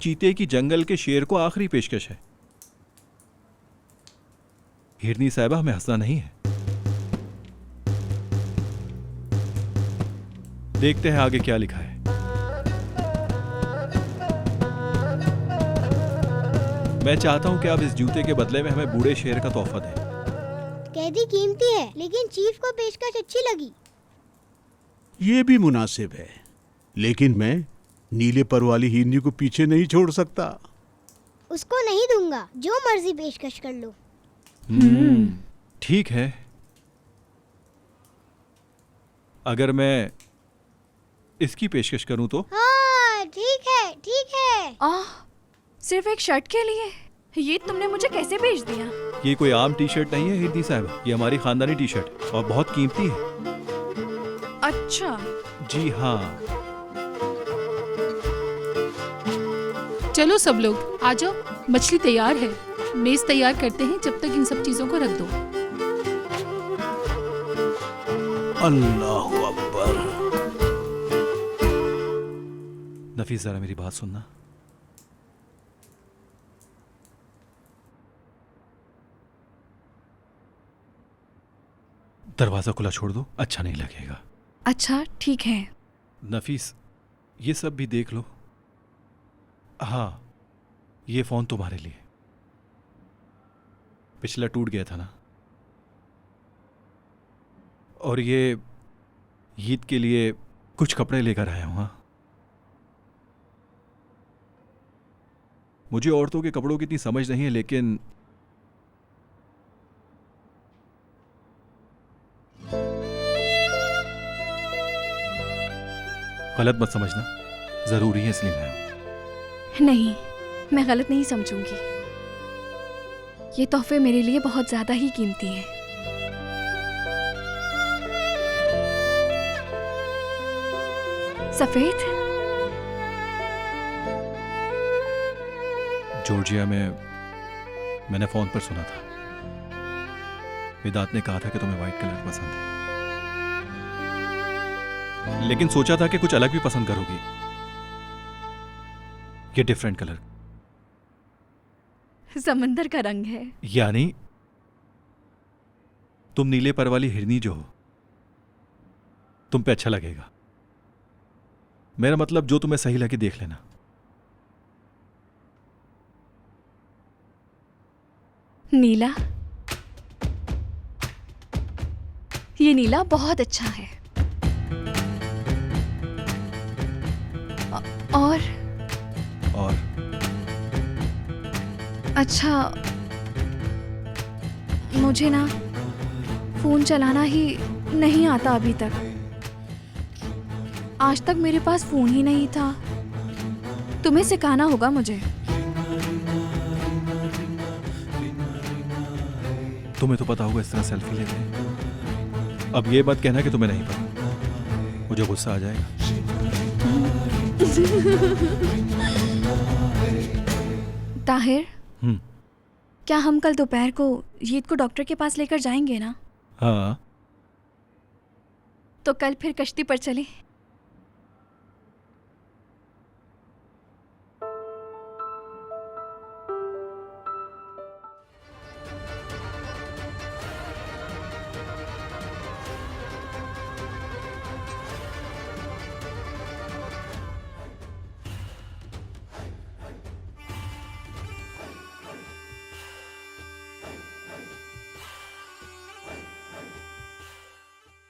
चीते की जंगल के शेर को आखिरी पेशकश है। हिरनी साहिबा, हमें हंसना नहीं है। देखते हैं आगे क्या लिखा है। मैं चाहता हूं कि आप इस जूते के बदले में हमें बूढ़े शेर का तोहफा दें। कैदी कीमती है, लेकिन चीफ को पेशकश अच्छी लगी। ये भी मुनासिब है, लेकिन मैं नीले पर वाली हिरनी को पीछे नहीं छोड़ सकता। उसको नहीं दूंगा, जो मर्जी पेशकश कर लो। ठीक है, अगर मैं इसकी पेशकश करूं तो? हाँ ठीक है, ठीक है। सिर्फ एक शर्ट के लिए? ये तुमने मुझे कैसे भेज दिया? ये कोई आम टी शर्ट नहीं है हिरनी साहिबा, ये हमारी खानदानी टी शर्ट और बहुत कीमती है। अच्छा जी हाँ। चलो सब लोग आ जाओ, मछली तैयार है। मेज तैयार करते हैं, जब तक इन सब चीजों को रख दो। अल्लाहु अकबर। नफीस, जरा मेरी बात सुनना। दरवाजा खुला छोड़ दो, अच्छा नहीं लगेगा। अच्छा ठीक है। नफीस, ये सब भी देख लो। हाँ, ये फोन तुम्हारे लिए। पिछला टूट गया था ना, और ये ईद के लिए कुछ कपड़े लेकर आया हूं। हाँ, मुझे औरतों के कपड़ों की इतनी समझ नहीं है, लेकिन गलत मत समझना, जरूरी है इसलिए लाया हूं। नहीं, मैं गलत नहीं समझूंगी। ये तोहफे मेरे लिए बहुत ज्यादा ही कीमती हैं। सफेद? जॉर्जिया में मैंने फोन पर सुना था, वेदांत ने कहा था कि तुम्हें व्हाइट कलर पसंद है, लेकिन सोचा था कि कुछ अलग भी पसंद करोगी। ये डिफरेंट कलर, समंदर का रंग है। यानी तुम नीले पर वाली हिरनी जो हो, तुम पे अच्छा लगेगा। मेरा मतलब जो तुम्हें सही लगे देख लेना। नीला? ये नीला बहुत अच्छा है। और अच्छा, मुझे ना फोन चलाना ही नहीं आता अभी तक। आज तक मेरे पास फोन ही नहीं था। तुम्हें सिखाना होगा मुझे। तुम्हें तो पता होगा इस तरह सेल्फी लेते हैं। अब ये मत कहना कि तुम्हें नहीं पता, मुझे गुस्सा आ जाएगा। ताहिर, क्या हम कल दोपहर को ईद को डॉक्टर के पास लेकर जाएंगे ना? हाँ, तो कल फिर कश्ती पर चले।